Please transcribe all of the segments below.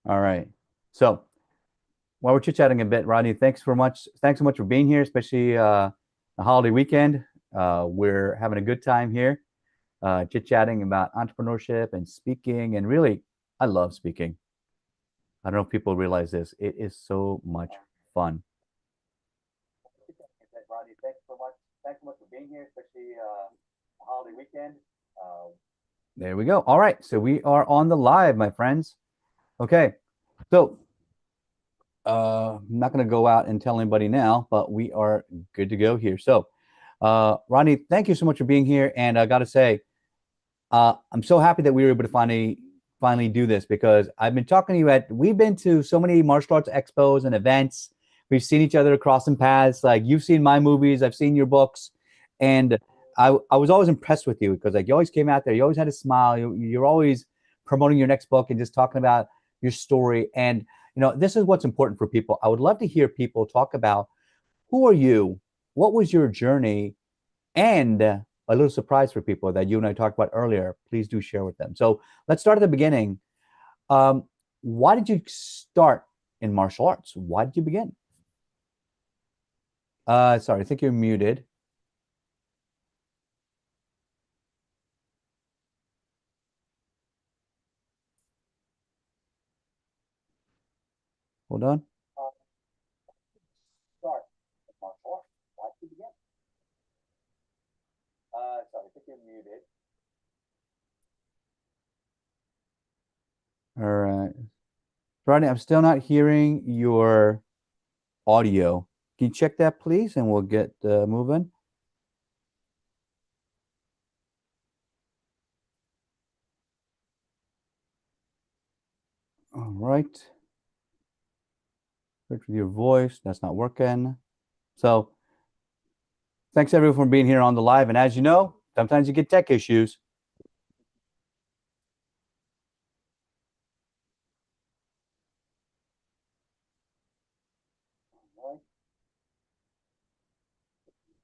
All right. So while we're chit-chatting a bit, Rodney, thanks so much for being here, especially the holiday weekend. We're having a good time here, chit-chatting about entrepreneurship and speaking. And really, I love speaking. I don't know if people realize this. It is so much fun. Rodney, thanks so much. Thanks so much for being here, especially the holiday weekend. There we go. All right. So we are on the live, my friends. Okay. So I'm not going to go out and tell anybody now, but we are good to go here. So, Rodney, thank you so much for being here. And I got to say, I'm so happy that we were able to finally do this because I've been talking to you we've been to so many martial arts expos and events. We've seen each other crossing paths. Like you've seen my movies, I've seen your books, and I was always impressed with you because like you always came out there, you always had a smile. You're always promoting your next book and just talking about your story. And this is what's important for people. I would love to hear people talk about who are you, what was your journey, and a little surprise for people that you and I talked about earlier. Please do share with them. So let's start at the beginning. Um, why did you start in martial arts? Why did you begin? Sorry, I think you're muted. Hold on. Start in martial arts. Why did you begin? Sorry, I think you're muted. All right. Rodney, I'm still not hearing your audio. Can you check that, please? And we'll get moving. All right. Search with your voice. That's not working. So thanks everyone for being here on the live. And as you know, sometimes you get tech issues.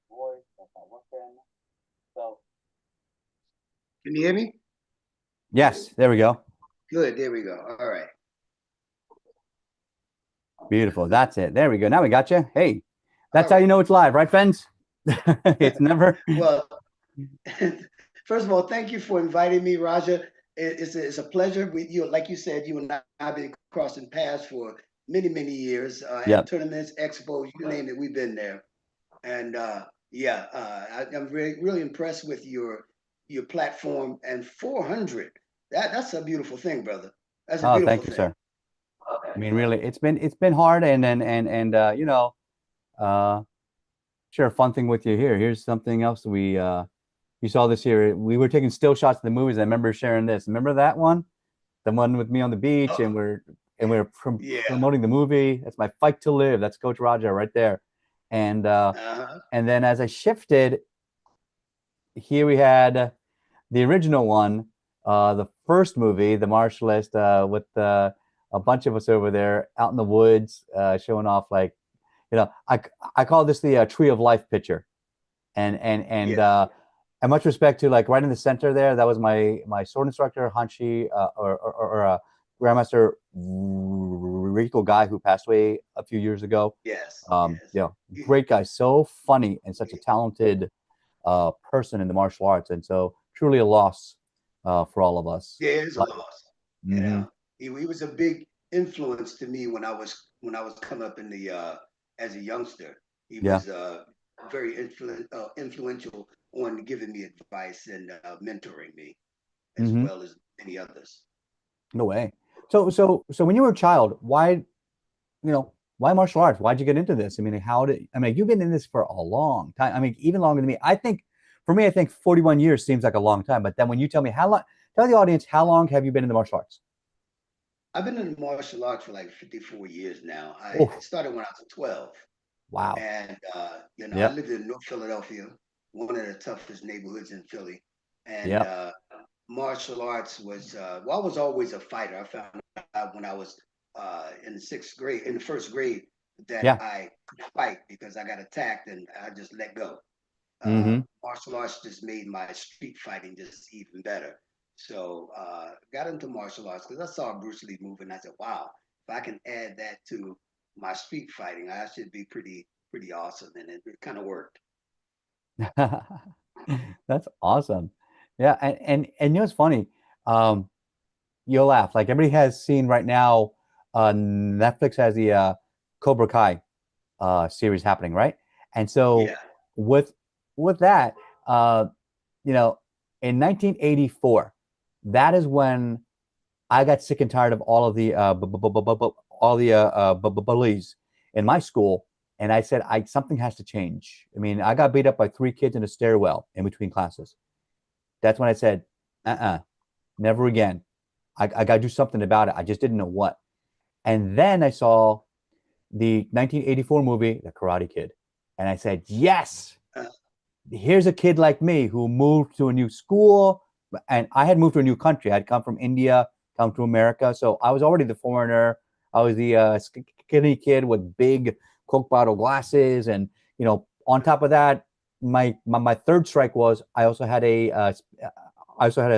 Voice, that's not working. So Can you hear me? yes, there we go. Good. There we go. All right. Beautiful. That's it. There we go. Now we got you. Hey, that's All how you right. know it's live, right, friends? It's never. Well, first of all, thank you for inviting me, Raja. It's a pleasure. You, like you said, you and I have been crossing paths for many years at Yep. tournaments, expos, you name it, we've been there. And yeah, I'm really impressed with your platform and 400. That's a beautiful thing, brother. That's a Oh, beautiful thank you, thing. sir. I mean, really, it's been hard, and share a fun thing with you here. Here's something else we you saw this year. We were taking still shots of the movies. I remember sharing this. Remember that one? The one with me on the beach, Oh, and we're yeah. promoting the movie. That's my fight to live. That's Coach Roger right there. And Uh-huh. and then as I shifted, here we had the original one, the first movie, The Martialist, with a bunch of us over there out in the woods, showing off like, I call this the tree of life picture, Yes. and much respect to like right in the center there. That was my sword instructor, Hanshi, Grandmaster Rico guy who passed away a few years ago. Yes. Yes. Yeah, great guy, so funny and such a talented person in the martial arts, and so truly a loss for all of us. Yeah, it's a But, loss. You mm-hmm. know, he was a big influence to me when I was coming up in the as a youngster. He Yeah. was very influential on giving me advice and mentoring me, as Mm-hmm. well as many others. No way. So when you were a child, why martial arts? Why'd you get into this? I mean, you've been in this for a long time. I mean, even longer than me. I think for me, I think 41 years seems like a long time. But then when you tell me how long, tell the audience how long have you been in the martial arts? I've been in martial arts for like 54 years now. I Oh, started when I was 12, wow. and I Yep. lived in North Philadelphia, one of the toughest neighborhoods in Philly, and Yep. martial arts was well, I was always a fighter. I found out when I was in the in the first grade, that Yeah. I could fight because I got attacked and I just let go. Mm-hmm. Martial arts just made my street fighting just even better. So got into martial arts because I saw Bruce Lee move, and I said, "Wow, if I can add that to my street fighting, I should be pretty awesome." And it kind of worked. That's awesome. Yeah, and you know what's funny? Um, you'll laugh. Like everybody has seen right now, Netflix has the Cobra Kai series happening, right? And so Yeah. with with that, uh, you know, in 1984, that is when I got sick and tired of all of the all the bullies in my school, and I said, I something has to change. I mean, I got beat up by three kids in a stairwell in between classes. That's when I said, never again. I got to do something about it. I just didn't know what. And then I saw the 1984 movie, The Karate Kid, and I said, yes, Uh, here's a kid like me who moved to a new school, and I had moved to a new country. I'd come from India, come to America, so I was already the foreigner. I was the skinny kid with big Coke bottle glasses, and on top of that, my third strike was I also had I also had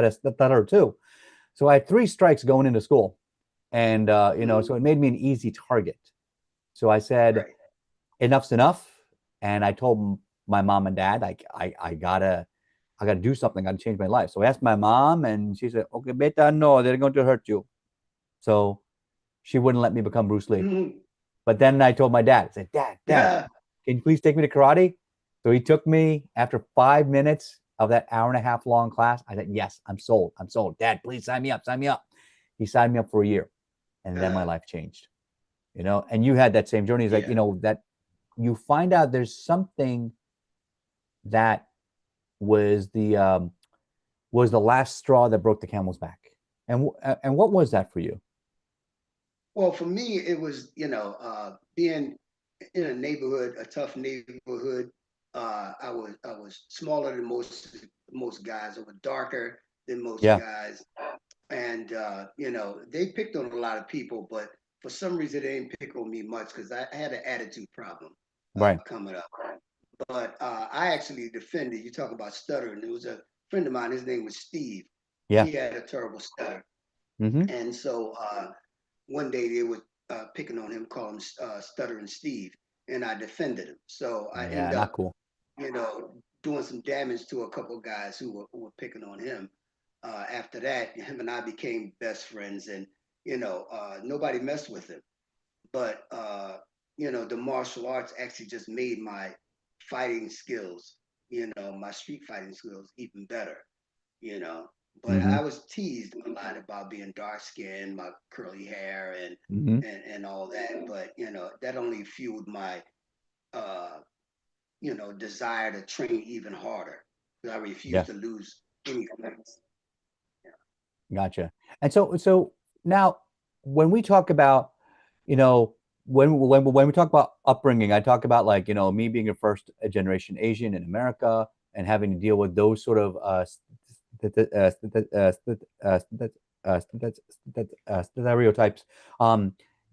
a stutter too. So I had three strikes going into school, and so it made me an easy target. So I said, right. enough's enough. And I told my mom and dad, like, I gotta do something. I gotta change my life. So I asked my mom, and she said, "Okay, beta, no, they're going to hurt you." So she wouldn't let me become Bruce Lee. Mhm. But then I told my dad, I said, Dad, Yeah. can you please take me to karate? So he took me after 5 minutes of that hour and a half long class. I said, yes, I'm sold. I'm sold. Dad, please sign me up. Sign me up. He signed me up for a year. And then my life changed. And you had that same journey. It's like, Yeah. that you find out there's something that was the last straw that broke the camel's back. And what was that for you? Well, for me, it was, being in a neighborhood, a tough neighborhood. I was smaller than most guys. I was darker than most Yeah, guys, and they picked on a lot of people, but for some reason they didn't pick on me much because I had an attitude problem right. coming up. But I actually defended. You talk about stuttering. There was a friend of mine. His name was Steve. Yeah. He had a terrible stutter, Mm-hmm. and so one day they were picking on him, calling him Stuttering Steve, and I defended him. So I Yeah, end not up, cool. doing some damage to a couple of guys who were picking on him. After that, him and I became best friends, and nobody messed with him. But the martial arts actually just made my fighting skills, my street fighting skills even better you know. But Mm-hmm. I was teased a lot about being dark skinned, my curly hair, and Mm-hmm. and all that. But that only fueled my uh, desire to train even harder. Because I refuse Yeah. to lose any fights. Yeah. Gotcha. And so now when we talk about, you know, when we talk about upbringing, I talk about like, me being a first generation Asian in America and having to deal with those sort of stereotypes.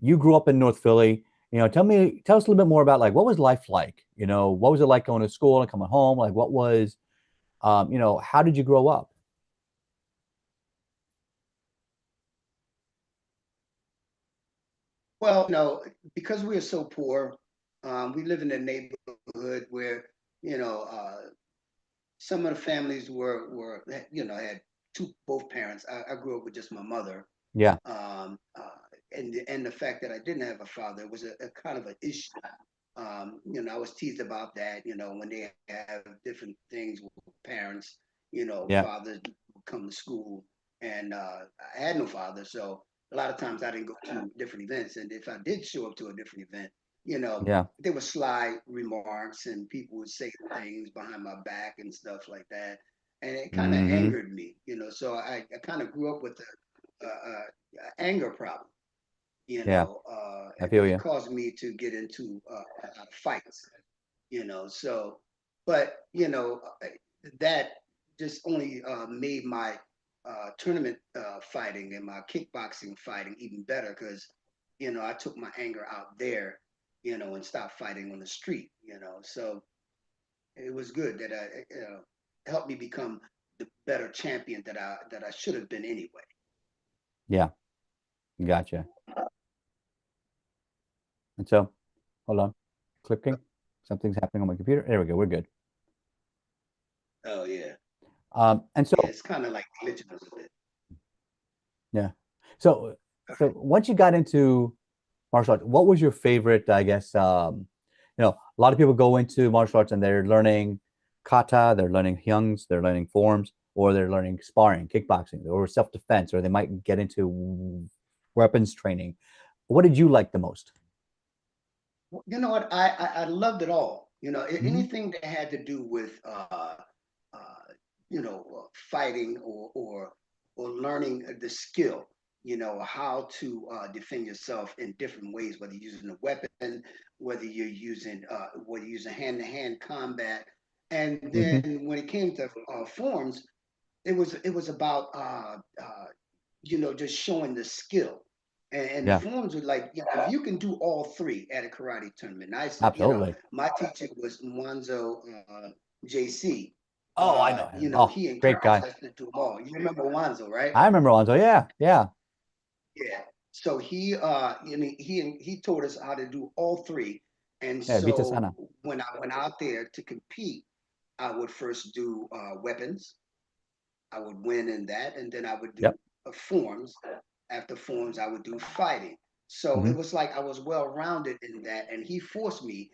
You grew up in North Philly. Tell us a little bit more about like what was life like? What was it like going to school and coming home? Like what was how did you grow up? Well, because we are so poor, we live in a neighborhood where you know some of the families were had both parents. I grew up with just my mother, Yeah. and the fact that I didn't have a father was a kind of an issue. I was teased about that. When they have different things with parents, Yeah. fathers would come to school, and I had no father, so a lot of times I didn't go to different events, and if I did show up to a different event, Yeah. there were sly remarks, and people would say things behind my back and stuff like that, and it kind of Hmm. angered me. So I kind of grew up with a anger problem Yeah. I feel it you. caused me to get into fights, so, but, that just only made my tournament fighting and my kickboxing fighting even better because, I took my anger out there, and stopped fighting on the street, so it was good that helped me become the better champion that I should have been anyway. Yeah, gotcha. And so, hold on, clicking. Something's happening on my computer. There we go. We're good. Oh yeah, And yeah. so, It's kind of like glitching a little bit. yeah. So, so once you got into martial arts, what was your favorite? I guess a lot of people go into martial arts and they're learning kata, they're learning hyungs, they're learning forms, or they're learning sparring, kickboxing, or self-defense, or they might get into weapons training. What did you like the most? You know what? I loved it all. You know, Hmm. anything that had to do with fighting or learning the skill. You know how to defend yourself in different ways, whether you're using a weapon, whether you're using hand-to-hand combat. And Hmm. then when it came to forms, it was about just showing the skill. And Yeah, forms were like, if you can do all three at a karate tournament. And absolutely. my teacher was Mwanzo JC. Oh, I know him. Oh, He great encouraged guy. us to do them all. You remember Wanzo, right? I remember Alonzo. Yeah, yeah, Yeah. So he taught us how to do all three. And yeah. so Vitasana. when I went out there to compete, I would first do weapons. I would win in that, and then I would do Yep. forms. After forms, I would do fighting. So Hmm. it was like I was well rounded in that, and he forced me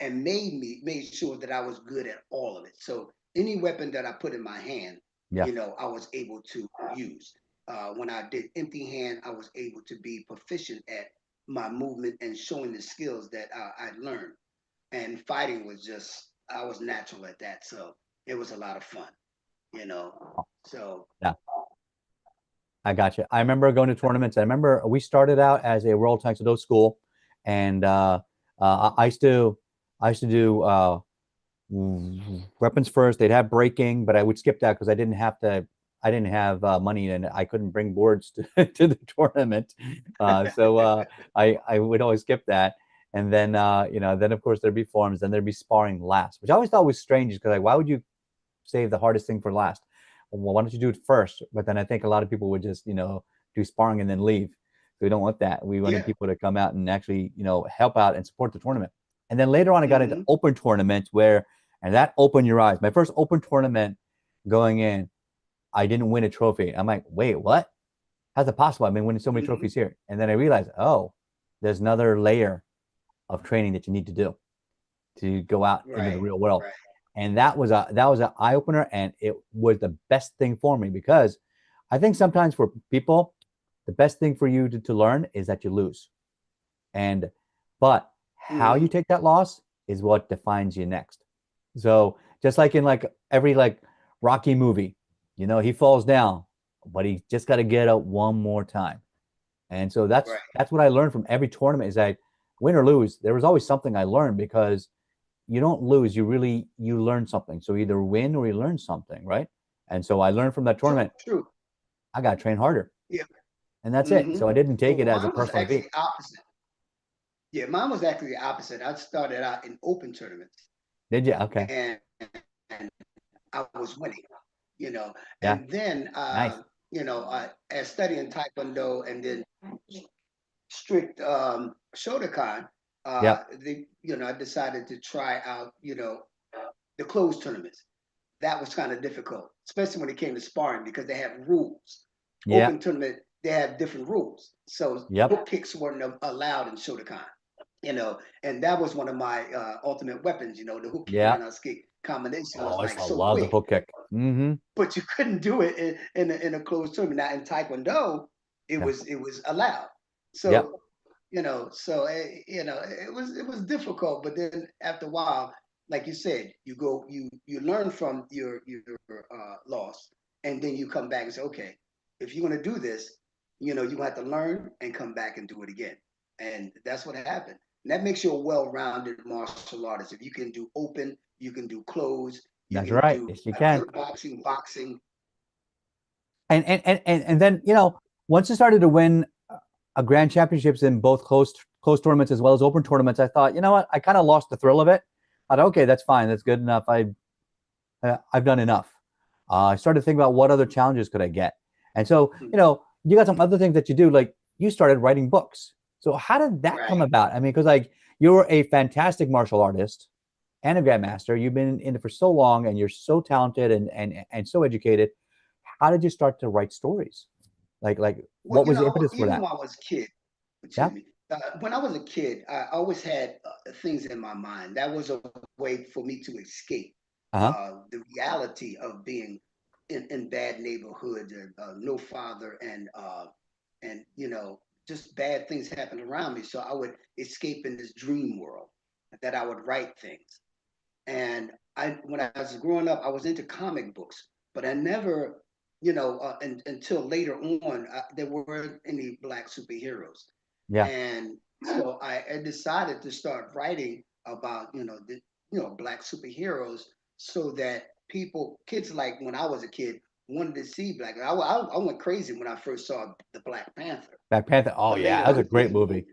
and made sure that I was good at all of it. So any weapon that I put in my hand, Yeah, I was able to use. When I did empty hand, I was able to be proficient at my movement and showing the skills that I learned. And fighting was just I was natural at that, so it was a lot of fun. You know, so yeah. I got you. I remember going to tournaments. I remember we started out as a World Taekwondo school, and I used to do weapons first. They'd have breaking, but I would skip that because I didn't have to. I didn't have money, and I couldn't bring boards to the tournament. I would always skip that, and then then of course there'd be forms, then there'd be sparring last, which I always thought was strange because like why would you save the hardest thing for last? Well, why don't you do it first? But then I think a lot of people would just, do sparring and then leave. So we don't want that. We wanted yeah. people to come out and actually, help out and support the tournament. And then later on, I got into Hmm. open tournaments and that opened your eyes. My first open tournament going in, I didn't win a trophy. I'm like, wait, what? How's it possible? I've been winning so many Hmm. trophies here. And then I realized, oh, there's another layer of training that you need to do to go out into the Right. real world. Right. And that was an eye opener, and it was the best thing for me because I think sometimes for people, the best thing for you to learn is that you lose. And but how you Hmm. take that loss is what defines you next. So just like in like every like Rocky movie, he falls down, but he just got to get up one more time. And so that's Right. that's what I learned from every tournament is that win or lose, there was always something I learned because you don't lose, you learn something. So either win or you learn something, right? And so I learned from that True. tournament, True. I got to train harder. Yeah. And that's it. Hmm. So I didn't take Well, it as a mine was personal actually defeat. opposite. Yeah, mine was actually the opposite. I started out in open tournaments, Did you? Okay. and, and I was winning. You know, Yeah. and then Nice. as studying Taekwondo and then strict Shotokan, Yep. I decided to try out, the closed tournaments. That was kind of difficult, especially when it came to sparring because they have rules. Open Yep. tournament, they have different rules. So Yep. hook kicks weren't allowed in Shotokan, and that was one of my ultimate weapons, the hook kick and Yeah. roundhouse kick combination was Oh, I like used to so love the quick, hook kick. Mm-hmm. but you couldn't do it in a closed tournament. Now in Taekwondo, it Yeah. was it was allowed. Yep. So it was difficult, but then after a while, like you said, you learn from your loss, and then you come back and say, okay, if you're gonna do this, you have to learn and come back and do it again, and that's what happened. And that makes you a well-rounded martial artist. If you can do open, you can do closed, you That's can right. do Yes, you can. kickboxing, boxing. And then, once I started to win a grand championships in both close tournaments as well as open tournaments, I thought, you know what? I kind of lost the thrill of it. I thought, okay, that's fine. That's good enough. I've done enough. I started thinking about what other challenges could I get. And so, you got some other things that you do, like you started writing books. So how did that come Right. about? I mean, because like you're a fantastic martial artist and a grandmaster. You've been in it for so long and you're so talented and so educated. How did you start to write stories? Like Well, what was the impetus for even that? when I was a kid, Yeah. excuse me, when I was a kid, I always had things in my mind. That was a way for me to escape Uh-huh. the reality of being in bad neighborhoods, no father, and just bad things happened around me. So I would escape in this dream world that I would write things. And when I was growing up, I was into comic books, but I never, until later on, there weren't any black superheroes. Yeah. And so I decided to start writing about, black superheroes so that kids like when I was a kid, wanted to see black. I went crazy when I first saw the Black Panther. Black Panther. Oh But yeah, later that's a on, great movie.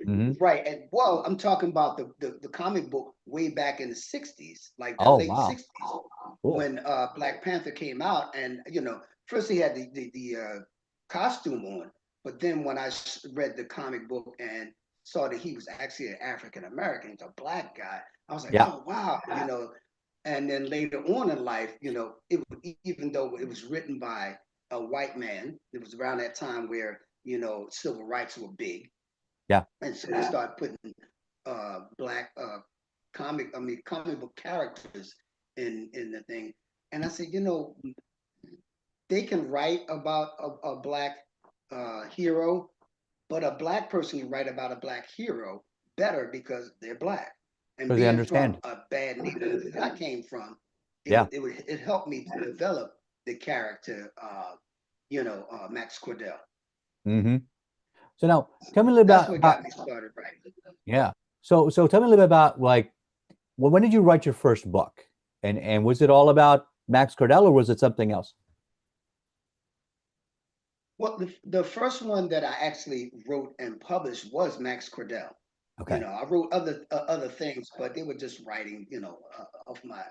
Hmm. right, and well, I'm talking about the comic book way back in the '60s, like the Oh late wow. '60s, Cool. when Black Panther came out, and first he had the costume on, but then when I read the comic book and saw that he was actually an African American, he's a black guy, I was like, Yeah. oh wow, And then later on in life, even though it was written by a white man, it was around that time where civil rights were big, Yeah. and so they started putting black comic book characters in the thing. And I said, they can write about a black hero, but a black person can write about a black hero better because they're black. And Because they being from understand. a bad neighborhood that I came from, Yeah. it helped me to develop the character, Max Cordell. Hmm. So now tell me a little That's about, what got me started writing. yeah. So tell me a little bit about like, well, when did you write your first book? And was it all about Max Cordell or was it something else? Well, the first one that I actually wrote and published was Max Cordell. Okay. I wrote other things, but they were just writing, off my,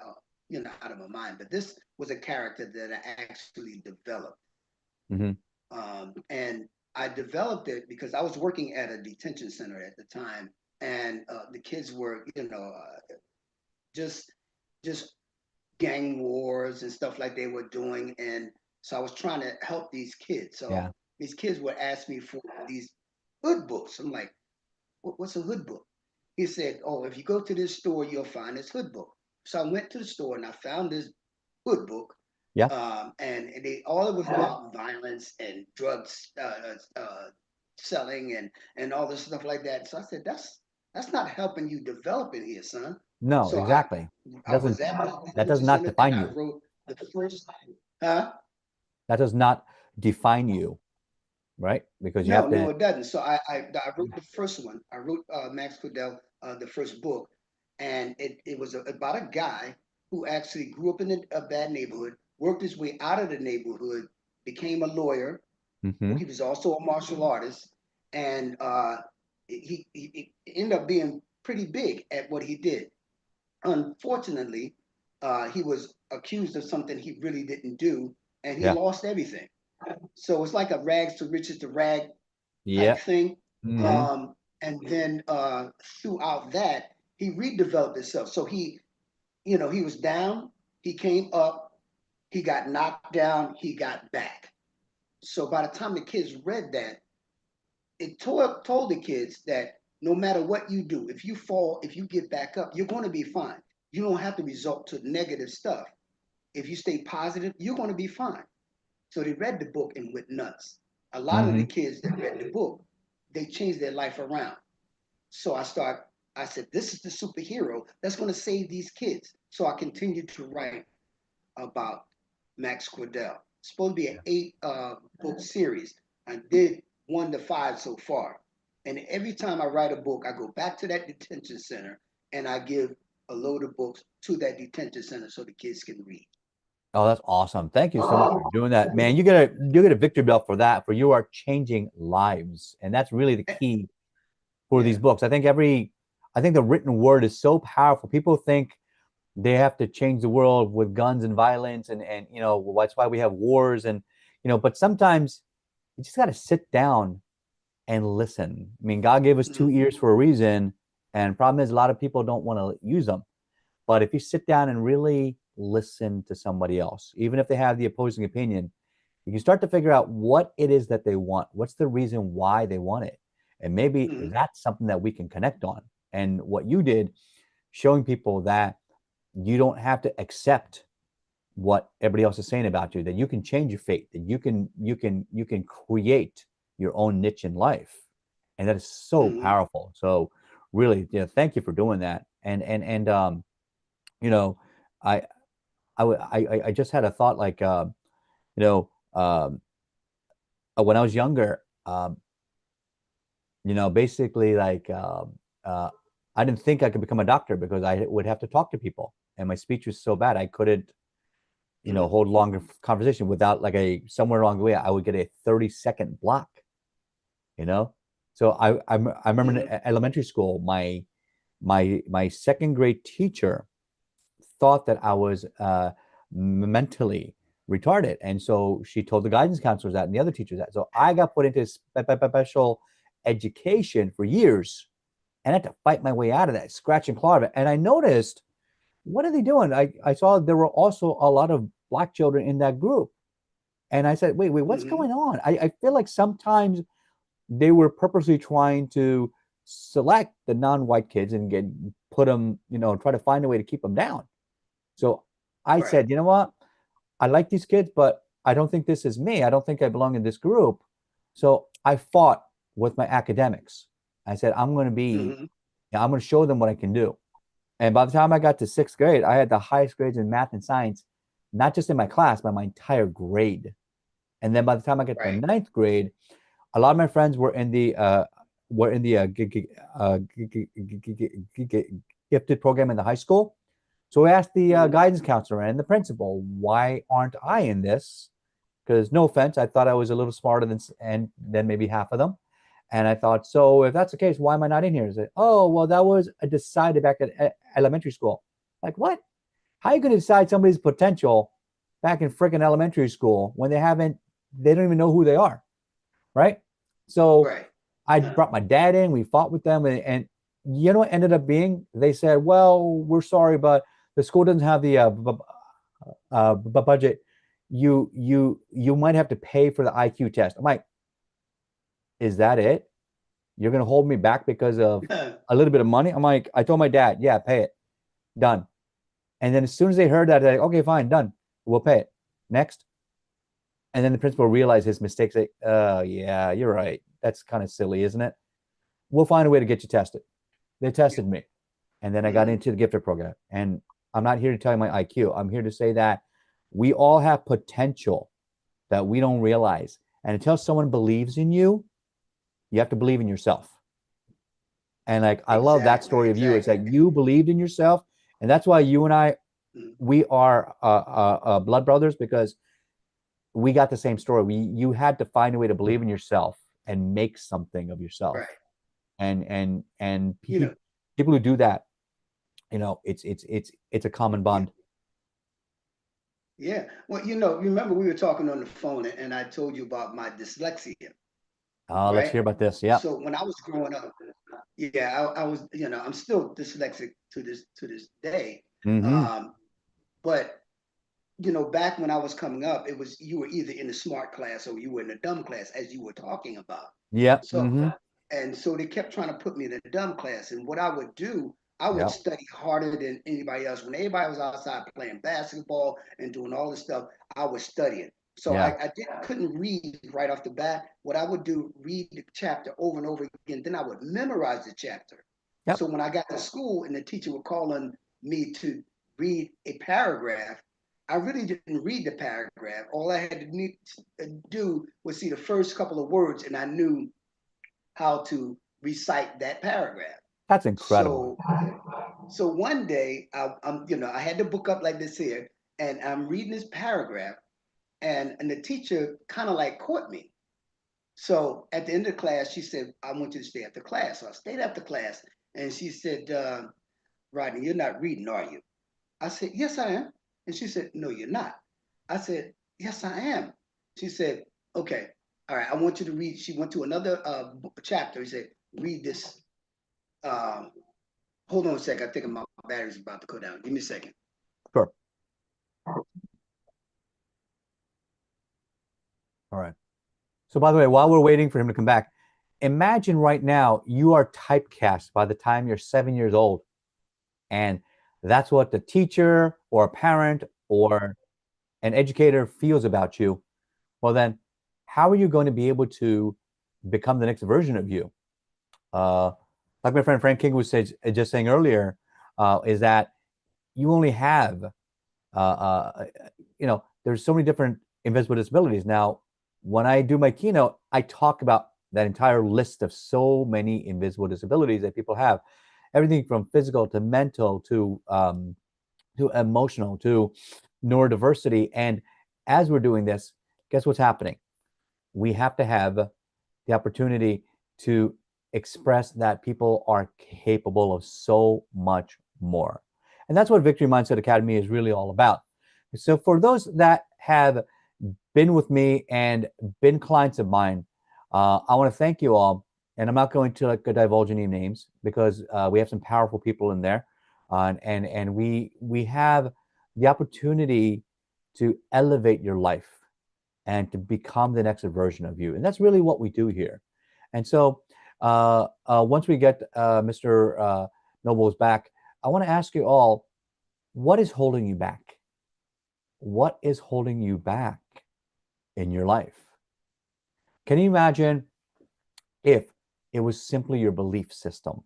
out of my mind. But this was a character that I actually developed, Hmm. and I developed it because I was working at a detention center at the time, and the kids were, just just gang wars and stuff like they were doing. And so I was trying to help these kids. So Yeah. these kids would ask me for these hood books. I'm like, what's a hood book? He said, oh, if you go to this store, you'll find this hood book. So I went to the store and I found this hood book. Yeah. And they all it was about violence and drugs selling and all this stuff like that. So I said, that's not helping you develop in here, son. No, So exactly. I Doesn't was at my that does detention not center and define I you. wrote the first, huh? That does not define you, right? Because you No, have no, to, it doesn't. So I wrote the first one. I wrote Max Cordell, the first book, and it was about a guy who actually grew up in a bad neighborhood, worked his way out of the neighborhood, became a lawyer. hmm He was also a martial artist, and he ended up being pretty big at what he did. Unfortunately, he was accused of something he really didn't do, and he yeah. lost everything. So it's like a rags to riches to rag type Yeah. thing. Hmm. And then throughout that, he redeveloped himself. So he was down, he came up, he got knocked down, he got back. So by the time the kids read that, it told the kids that no matter what you do, if you fall, if you get back up, you're going to be fine. You don't have to resort to negative stuff. If you stay positive, you're going to be fine. So they read the book and went nuts. A lot of the Hmm. kids that read the book, they changed their life around. So I said, this is the superhero that's going to save these kids. So I continued to write about Max Cordell. It's supposed to be an 8 book series. I did 1 to 5 so far. And every time I write a book, I go back to that detention center and I give a load of books to that detention center so the kids can read. Oh, that's awesome. Thank you so much for doing that, man. You get a victory belt for that, for you are changing lives. And that's really the key for these Yeah. books. I think the written word is so powerful. People think they have to change the world with guns and violence, and you know, that's why we have wars, and you know, but sometimes you just got to sit down and listen. I mean, God gave us two Mhm. ears for a reason, and problem is a lot of people don't want to use them. But if you sit down and really listen to somebody else, even if they have the opposing opinion, you can start to figure out what it is that they want. What's the reason why they want it? And maybe Mhm. that's something that we can connect on. And what you did, showing people that you don't have to accept what everybody else is saying about you, that you can change your fate, that you can create your own niche in life. And that is so Mhm. powerful. So really, thank you for doing that. And you know, I I just had a thought like you know, when I was younger, basically like I didn't think I could become a doctor because I would have to talk to people, and my speech was so bad I couldn't, Mhm. hold longer conversation without like a somewhere along the way I would get a 30-second block, you know. So I remember Mhm. in elementary school, my second grade teacher thought that I was mentally retarded. And so she told the guidance counselors that and the other teachers that. So I got put into special education for years and I had to fight my way out of that, scratch and claw of it. And I noticed, what are they doing? I saw there were also a lot of black children in that group. And I said, wait, what's Mhm. going on? I feel like sometimes they were purposely trying to select the non-white kids and put them, try to find a way to keep them down. So I Right. said, you know what? I like these kids, but I don't think this is me. I don't think I belong in this group. So I fought with my academics. I said, Mhm. I'm going to show them what I can do. And by the time I got to sixth grade, I had the highest grades in math and science, not just in my class, but my entire grade. And then by the time I got to Right. ninth grade, a lot of my friends were in the gifted program in the high school. So I asked the Mhm. guidance counselor and the principal, why aren't I in this? Because no offense, I thought I was a little smarter than maybe half of them. And I thought, so if that's the case, why am I not in here? I said, oh, well, that was decided back at elementary school. Like, what? How are you going to decide somebody's potential back in freaking elementary school when they don't even know who they are? Right. So Right. I Uh, brought my dad in, we fought with them, and you know what ended up being? They said, well, we're sorry, but the school doesn't have the budget. You might have to pay for the IQ test. I'm like, is that it? You're gonna hold me back because of a little bit of money? I'm like, I told my dad, yeah, pay it. Done. And then as soon as they heard that, they're like, okay, fine, done. We'll pay it. Next. And then the principal realized his mistakes. Like, oh yeah, you're right. That's kind of silly, isn't it? We'll find a way to get you tested. They tested me. And then I got mhm. into the gifted program. And I'm not here to tell you my IQ. I'm here to say that we all have potential that we don't realize. And until someone believes in you, you have to believe in yourself. And like I love that Exactly. story of you. It's Exactly. like you believed in yourself, and that's why you and I, Mhm. we are blood brothers because we got the same story. You had to find a way to believe in yourself and make something of yourself. Right. And You know. people who do that, it's a common Yeah. bond. Yeah. Well, remember we were talking on the phone, and I told you about my dyslexia, Let's right? hear about this. Yeah. So when I was growing up, yeah, I was, I'm still dyslexic to this day. Mm-hmm. Um, but back when I was coming up, it was you were either in the smart class or you were in the dumb class, as you were talking about. Yeah. So, Mm-hmm. and so they kept trying to put me in the dumb class. And what I would do, I would Yeah. study harder than anybody else. When everybody was outside playing basketball and doing all this stuff, I was studying. So Yeah. couldn't read right off the bat. What I would do, read the chapter over and over again. Then I would memorize the chapter. So Yep. when I got to school and the teacher would call on me to read a paragraph, I really didn't read the paragraph. All I had to do was see the first couple of words, and I knew how to recite that paragraph. That's incredible. So one day, I had the book up like this here, and I'm reading this paragraph, and the teacher kind of like caught me. So at the end of the class, she said, "I want you to stay after class." So I stayed after class, and she said, "Rodney, you're not reading, are you?" I said, yes, I am. And she said, no, you're not. I said, yes, I am. She said, okay, all right, I want you to read. She went to another chapter. He said, read this. Um, hold on a second. I think my battery's about to go down. Give me a second. Sure. All right. So by the way, while we're waiting for him to come back, imagine right now you are typecast by the time you're 7 years old. And that's what the teacher or a parent or an educator feels about you. Well, then how are you going to be able to become the next version of you? Like my friend Frank King was just saying earlier, is that you only have, there's so many different invisible disabilities. Now, when I do my keynote, I talk about that entire list of so many invisible disabilities that people have, everything from physical to mental to emotional to neurodiversity. And as we're doing this, guess what's happening? We have to have the opportunity to express that people are capable of so much more. And that's what Victory Mindset Academy is really all about. So for those that have been with me and been clients of mine, I want to thank you all. And I'm not going to divulge any names because we have some powerful people in there, and we have the opportunity to elevate your life and to become the next version of you. And that's really what we do here. And so once we get Mr. Nobles back, I want to ask you all, what is holding you back? What is holding you back in your life? Can you imagine if it was simply your belief system?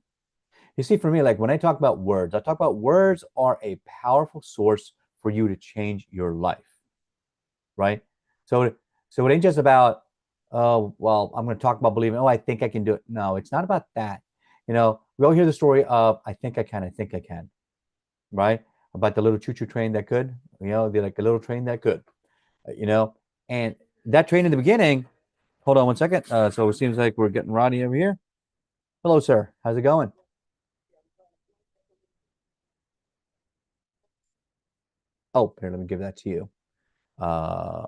You see, for me, like when I talk about words, I talk about words are a powerful source for you to change your life, right? So, so it ain't just about, oh, well, I'm going to talk about believing, oh, I think I can do it. No, it's not about that. We all hear the story of, I think I can, right? About the little choo-choo train that could, they're like a little train that could, and that train in the beginning, hold on one second. So it seems like we're getting Ronnie over here. Hello, sir. How's it going? Oh, here, let me give that to you. Uh,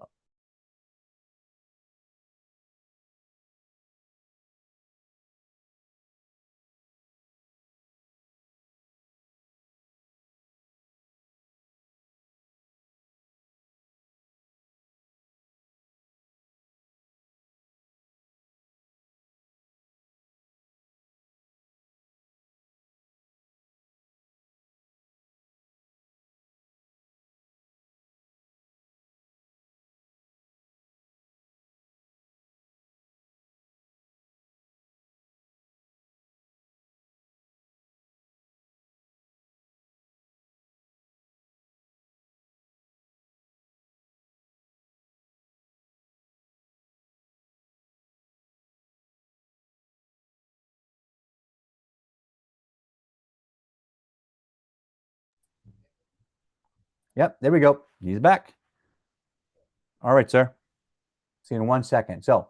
yep, there we go. He's back. All right, sir. See you in 1 second. So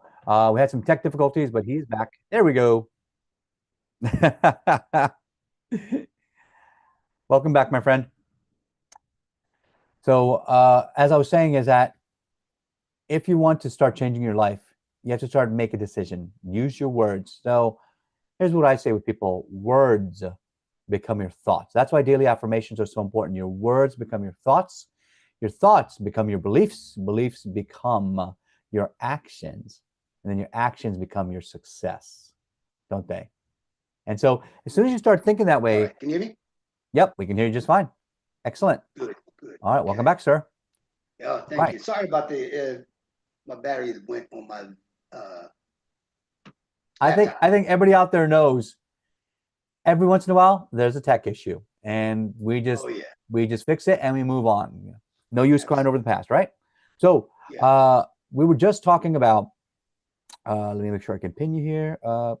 we had some tech difficulties, but he's back. There we go. Welcome back, my friend. So as I was saying, is that if you want to start changing your life, you have to start make a decision. Use your words. So here's what I say with people: words become your thoughts. That's why daily affirmations are so important. Your words become your thoughts become your beliefs, beliefs become your actions, and then your actions become your success, don't they? And so as soon as you start thinking that way, All right, can you hear me? yep, we can hear you just fine. Excellent. Good, good. All right, Okay. welcome back, sir. Yeah, thank Right. you. Sorry about the my battery went on my I think laptop. everybody out there knows every once in a while there's a tech issue, and Oh yeah, we just fix it and we move on. No use crying over absolutely. the past, right? So Yeah, we were just talking about. Let me make sure I can pin you here, or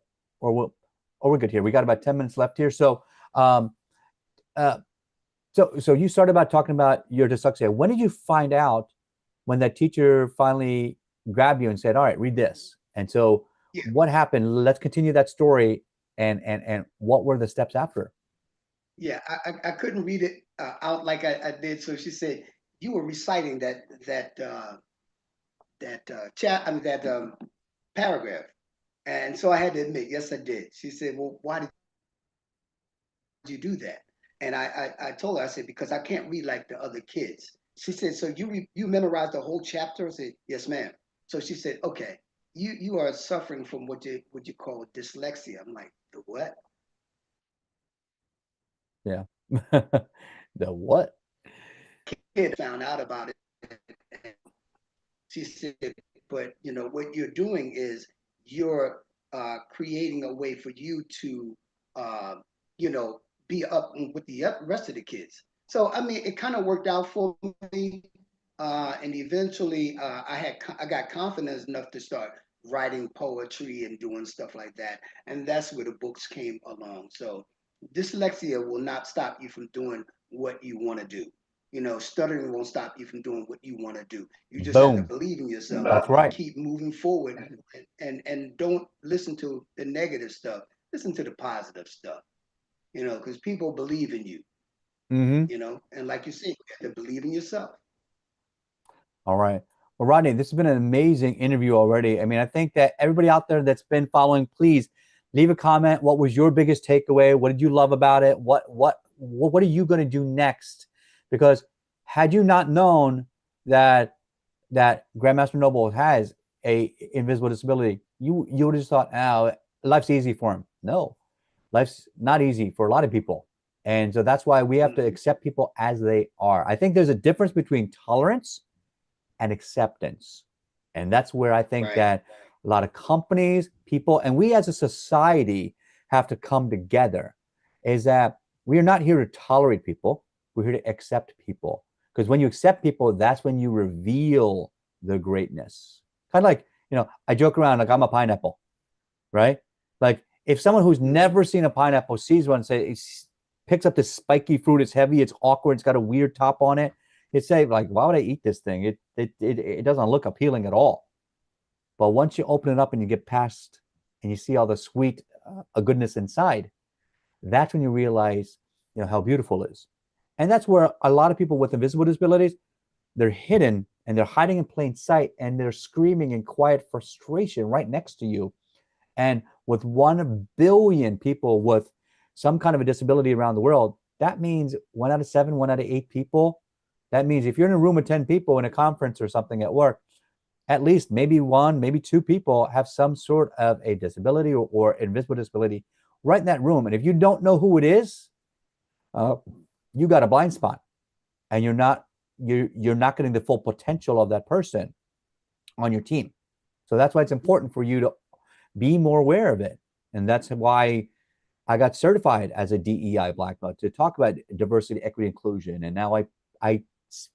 we're good here. We got about 10 minutes left here. So, um, uh, so you started about talking about your dyslexia. When did you find out when that teacher finally grabbed you and said, "All right, read this"? And so, yeah, what happened? Let's continue that story. And what were the steps after? yeah. I couldn't read it out like I did. So she said, you were reciting I mean that paragraph. And so I had to admit, yes, I did. She said, well, why did you do that? And I told her, I said, because I can't read like the other kids. She said, so you memorized the whole chapter? I said, yes, ma'am. So she said, okay, you are suffering from what you call dyslexia. I'm like, the what? Yeah. The what? Kid found out about it. And she said, but what you're doing is you're creating a way for you to, uh, you know, be up with the rest of the kids. So I mean, it kind of worked out for me, and eventually I got confidence enough to start writing poetry and doing stuff like that, and that's where the books came along. So dyslexia will not stop you from doing what you want to do. Stuttering won't stop you from doing what you want to do. You just have to Boom. believe in yourself That's and right. keep moving forward, and don't listen to the negative stuff. Listen to the positive stuff, because people believe in you, Mm-hmm. and like you said, you have to believe in yourself. All right. Well, Rodney, this has been an amazing interview already. I mean, I think that everybody out there that's been following, please leave a comment. What was your biggest takeaway? What did you love about it? What are you going to do next? Because had you not known that Grandmaster Noble has a invisible disability, you would have just thought, oh, life's easy for him. No, life's not easy for a lot of people. And so that's why we have to accept people as they are. I think there's a difference between tolerance and acceptance. And that's where I think Right. that a lot of companies, people, and we as a society have to come together is that we are not here to tolerate people. We're here to accept people. Because when you accept people, that's when you reveal the greatness. Kind of like, I joke around like I'm a pineapple, right? Like if someone who's never seen a pineapple sees one, say, picks up this spiky fruit, it's heavy, it's awkward, it's got a weird top on it, it's say like, why would I eat this thing? It doesn't look appealing at all. But once you open it up and you get past and you see all the sweet goodness inside, that's when you realize how beautiful it is. And that's where a lot of people with invisible disabilities, they're hidden and they're hiding in plain sight and they're screaming in quiet frustration right next to you. And with 1 billion people with some kind of a disability around the world, that means 1 out of 7, 1 out of 8 people. That means if you're in a room with 10 people in a conference or something at work, at least maybe 1, maybe 2 people have some sort of a disability or invisible disability right in that room. And if you don't know who it is, you got a blind spot, and you're not getting the full potential of that person on your team. So that's why it's important for you to be more aware of it. And that's why I got certified as a DEI black belt to talk about diversity, equity, inclusion. And now I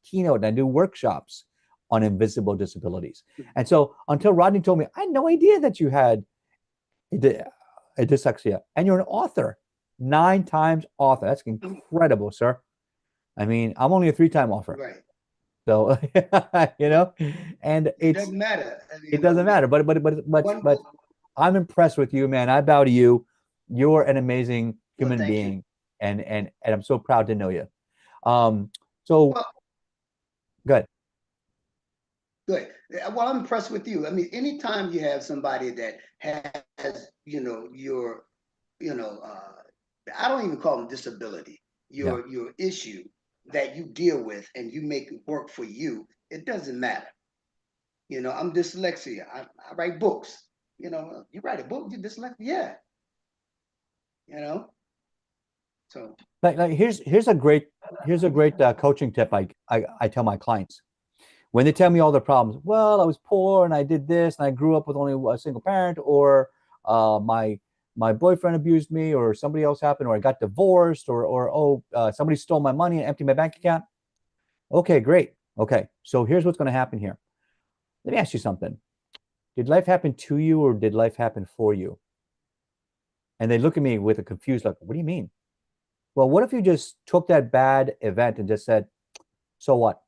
keynote and I do workshops on invisible disabilities. And so until Rodney told me, I had no idea that you had a dyslexia, and you're an author, 9 times author. That's incredible, sir. I mean, I'm only a 3-time author. Right. So, and It doesn't matter. it doesn't matter. One. But I'm impressed with you, man. I bow to you. You're an amazing Well, human thank you. being, and I'm so proud to know you. So Well, good. good. Well, I'm impressed with you. I mean, anytime you have somebody that has, I don't even call them disability, Yeah. your issue that you deal with and you make it work for you, it doesn't matter. I'm dyslexia. I write books. You write a book, you're dyslexic. Yeah. You know, so Like here's a great coaching tip I tell my clients when they tell me all their problems. Well, I was poor and I did this and I grew up with only a single parent, or my boyfriend abused me, or somebody else happened, or I got divorced, or somebody stole my money and emptied my bank account. Okay, great. Okay, so here's what's going to happen here. Let me ask you something. Did life happen to you, or did life happen for you? And they look at me with a confused look. What do you mean? Well, what if you just took that bad event and just said, so what?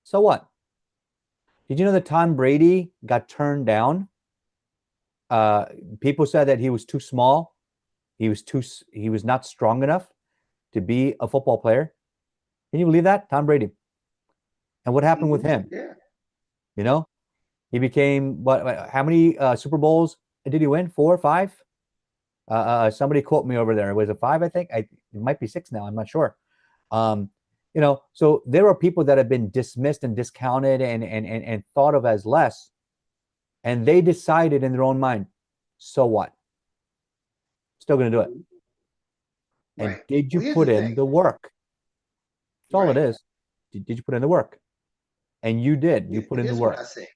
So what? Did you know that Tom Brady got turned down? People said that he was too small. He was not strong enough to be a football player. Can you believe that? Tom Brady. And what happened with him? Yeah. You know, he became what? How many Super Bowls did he win? 4 or 5? Somebody quote me over there. Was it 5? I think it might be 6 now. I'm not sure. Um, so there are people that have been dismissed and discounted and thought of as less, and they decided in their own mind, so what? Still going to do it. And Right. did you Well, here's put the in thing. the work? That's all it Right. is. Did you put in the work? And you did. You put in the Here's what work. I say.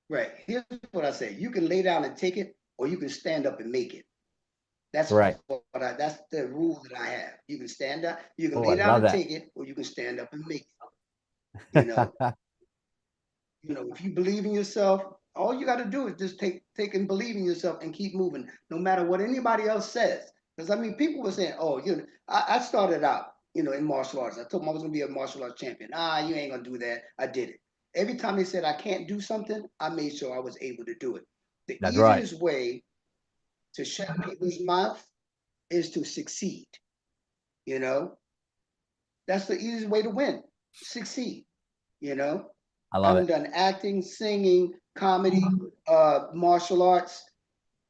Right. Here's what I say. You can lay down and take it, or you can stand up and make it. That's Right. that's the rule that I have. You can stand up, you can Oh, lay I down love and that. take it, or you can stand up and make it. You know, if you believe in yourself, all you got to do is just take and believe in yourself and keep moving, no matter what anybody else says. Because I mean, people were saying, "Oh, I started out, in martial arts. I told them I was going to be a martial arts champion. You ain't gonna do that. I did it. Every time they said I can't do something, I made sure I was able to do it. The That's right. easiest way to shut people's mouth is to succeed. You know, that's the easiest way to win. Succeed. You know, I I love done it. done acting, singing, comedy, martial arts,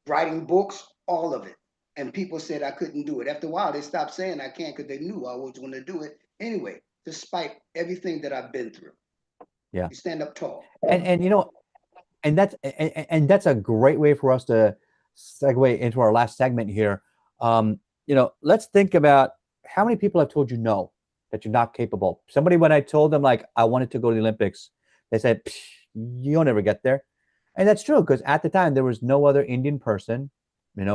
writing books, all of it. And people said I couldn't do it. After a while, they stopped saying I can't because they knew I was going to do it anyway, despite everything that I've been through. Yeah. You stand up tall. And that's a great way for us to segue into our last segment here. Let's think about how many people have told you no, that you're not capable. Somebody, when I told them like I wanted to go to the Olympics, they said you'll never get there, and that's true because at the time there was no other Indian person,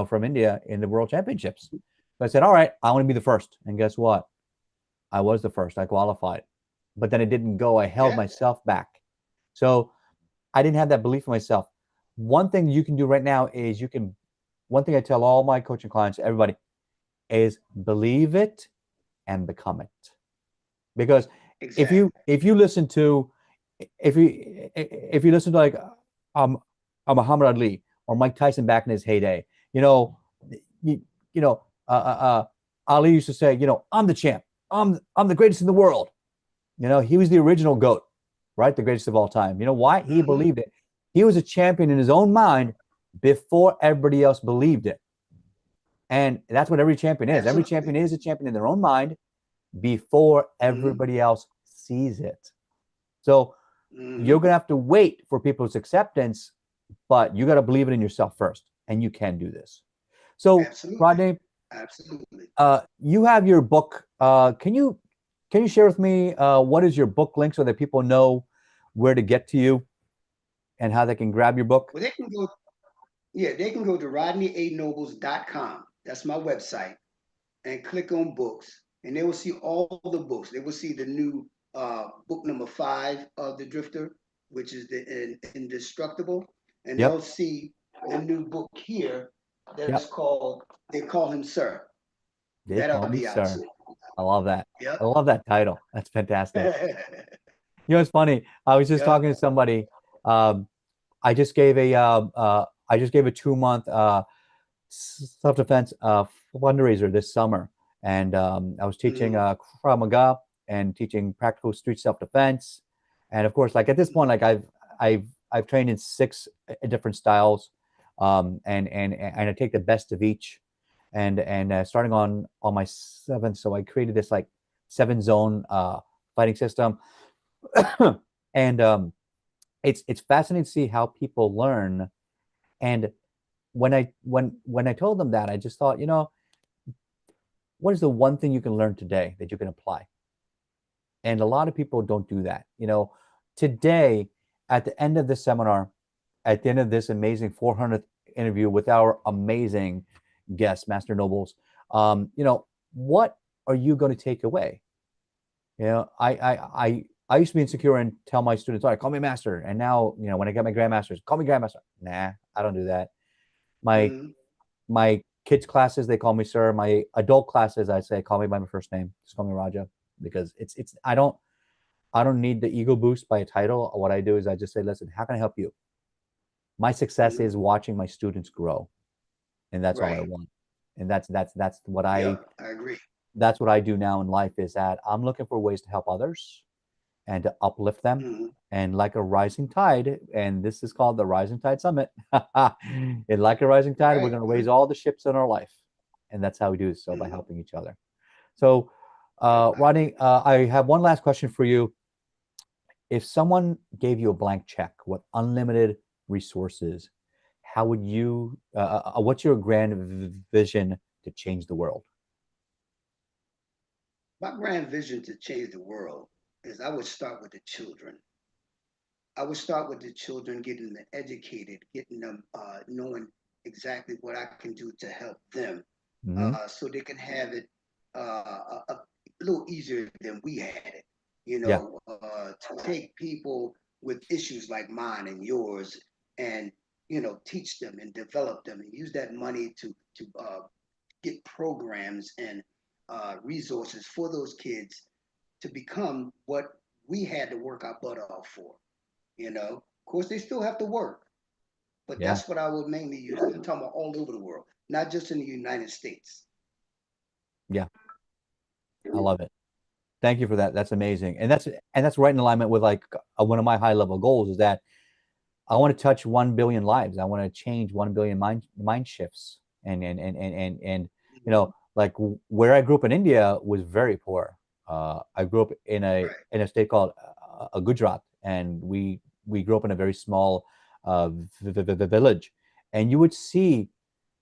from India in the World Championships. So I said, all right, I want to be the first, and guess what? I was the first. I qualified, but then it didn't go. I held Yeah. myself back. So I didn't have that belief in myself. One thing you can do right now is one thing I tell all my coaching clients, everybody, is believe it and become it. Because if Exactly. you if you listen to if you listen to like um Muhammad Ali or Mike Tyson back in his heyday, you know, you, you know, Ali used to say, I'm the champ. I'm the greatest in the world. He was the original GOAT, right? The greatest of all time. You know why? He Mm-hmm. believed it. He was a champion in his own mind before everybody else believed it. And that's what every champion is. Every Absolutely. champion is a champion in their own mind before Mm-hmm. everybody else sees it. So you're Mm-hmm. going to have to wait for people's acceptance, but you got to believe it in yourself first. And you can do this. So, Absolutely. Rodney, Absolutely. you have your book. Can you share with me what is your book link so that people know where to get to you and how they can grab your book? Well, they can go to rodneyanobles.com. That's my website, and click on books, and they will see all the books. They will see the new book number 5 of the Drifter, which is the Indestructible, and Yep. they'll see the new book here that's Yep. called They Call Him Sir. They That'll call me be out sir. soon. I love that. Yep. I love that title. That's fantastic. It's funny. I was just Yep. talking to somebody. Um, I just gave a 2 month self defense fundraiser this summer, and I was teaching Mm-hmm. Krav Maga and teaching practical street self defense, and of course, like at this point, like I've trained in 6 different styles, and I take the best of each, and starting on my 7th, so I created this like 7 zone fighting system, and it's fascinating to see how people learn. And when I told them that, I just thought, what is the one thing you can learn today that you can apply? And a lot of people don't do that. Today, at the end of this seminar, at the end of this amazing 400th interview with our amazing guests, Master Nobles, what are you going to take away? I used to be insecure and tell my students, all right, call me master. And now, when I get my grandmasters, call me grandmaster. Nah, I don't do that. My Mm-hmm. my kids classes, they call me sir. My adult classes, I say, call me by my first name. Just call me Raja, because it's I don't need the ego boost by a title. What I do is I just say, listen, how can I help you? My success Mm-hmm. is watching my students grow, and that's all I Right. want. And that's what I Yep. I agree. that's what I do now in life, is that I'm looking for ways to help others and to uplift them. Hmm. And like a rising tide, and this is called the Rising Tide Summit. And like a rising tide, we're Right. going to raise all the ships in our life. And that's how we do so, by Hmm. helping each other. So, Right. Rodney, I have one last question for you. If someone gave you a blank check with unlimited resources, how would you, what's your grand vision to change the world? My grand vision to change the world is I would start with the children. I would start with the children, getting them educated, getting them knowing exactly what I can do to help them, Hmm. so they can have it a little easier than we had it. Yeah, To take people with issues like mine and yours, and teach them and develop them, and use that money to get programs and resources for those kids to become what we had to work our butt off for. Of course, they still have to work, but yeah, that's what I would mainly use. I'm talking about all over the world, not just in the United States. yeah. I love it. Thank you for that. That's amazing. And that's right in alignment with like one of my high level goals is that I want to touch 1 billion lives. I want to change 1 billion mind shifts. And Mhm. like where I grew up in India was very poor. I grew up in a Right, in a state called Gujarat, and we grew up in a very small village, and you would see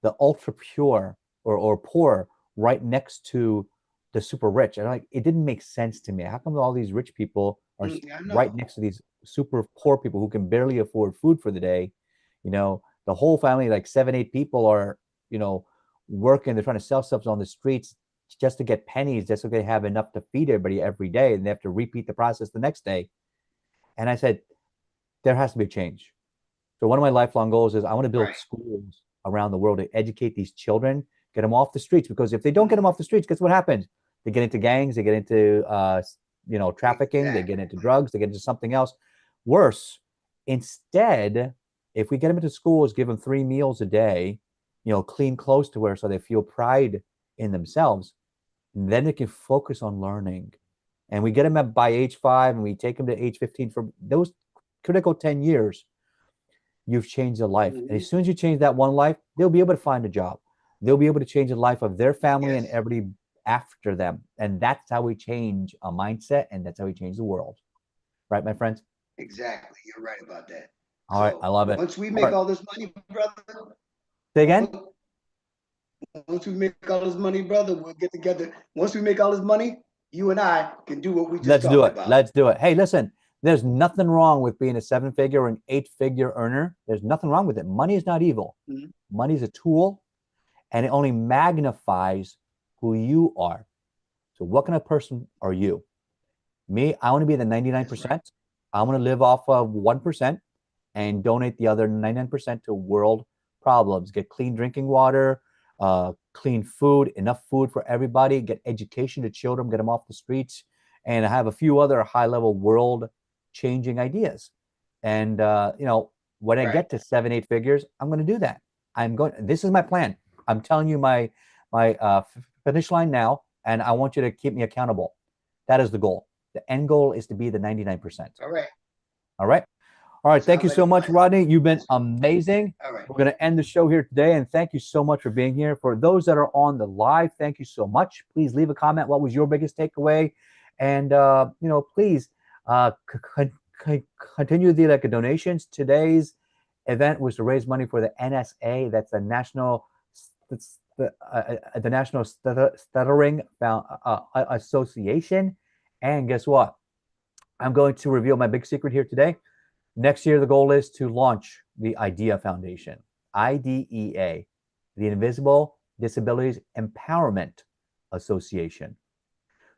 the ultra pure or poor right next to the super rich. And like it didn't make sense to me. How come all these rich people are I right know. next to these super poor people who can barely afford food for the day? The whole family, like 7, 8 people, are you know working. They're trying to sell stuff on the streets just to get pennies, just so they have enough to feed everybody every day, and they have to repeat the process the next day. And I said, there has to be a change. So one of my lifelong goals is I want to build Right. schools around the world to educate these children, get them off the streets. Because if they don't get them Mhm. off the streets, guess what happens? They get into gangs, they get into trafficking, they get into Exactly. drugs, they get into something else worse. Instead, if we get them into schools, give them 3 meals a day, clean clothes to wear so they feel pride in themselves, then they can focus on learning. And we get them by age 5 and we take them to age 15 for those critical 10 years. You've changed their life. And Hmm. as soon as you change that one life, they'll be able to find a job. They'll be able to change the life of their family and Yes, everybody after them. And that's how we change a mindset, and that's how we change the world. Right, my friends? exactly. You're right about that. All right. So I love it. once we All make right. all this money, brother, Say again? once once we make all this money, brother, we'll get together. Once we make all this money, you and I can do what we just Let's do talked it. about. Let's do it. Hey, listen, there's nothing wrong with being a 7 figure or an 8 figure earner. There's nothing wrong with it. Money is not evil. Mhm. Money is a tool, and it only magnifies who you are. So, what kind of person are you? Me, I want to be the That's right. 99%. I want to live off of 1% and donate the other 99% to world problems. Get clean drinking water, clean food, enough food for everybody, get education to children, get them off the streets, and I have a few other high level world changing ideas. And, when I Right. get to 7, 8 figures, I'm going to do that. This is my plan. I'm telling you my finish line now, and I want you to keep me accountable. That is the goal. The end goal is to be the 99%. All right. All right. All right. Thank Sounds you like a so much, plan. Rodney. You've been That's good. amazing. All right. We're going to end the show here today. And thank you so much for being here. For those that are on the live, thank you so much. Please leave a comment. What was your biggest takeaway? And, please continue the donations. Today's event was to raise money for the NSA. That's the National Stuttering Association. And guess what? I'm going to reveal my big secret here today. Next year, the goal is to launch the IDEA Foundation, IDEA, the Invisible Disabilities Empowerment Association.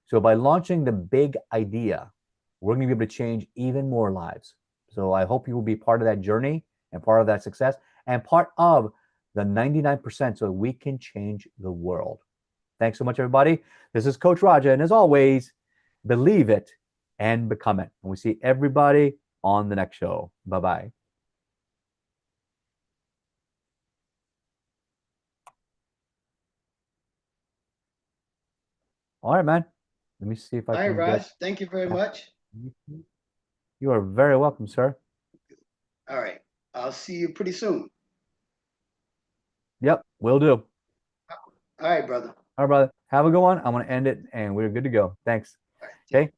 So, by launching the big idea, we're going to be able to change even more lives. So, I hope you will be part of that journey and part of that success and part of the 99% so we can change the world. Thanks so much, everybody. This is Coach Raja. And as always, believe it and become it. And we see everybody on the next show. Bye bye. All right, man. Let me see if I All right, can get. Raj. Thank you very much. You are very welcome, sir. All right. I'll see you pretty soon. Yep, will do. All right, brother. All right, brother. Have a good one. I'm gonna end it, and we're good to go. Thanks. All right. Okay.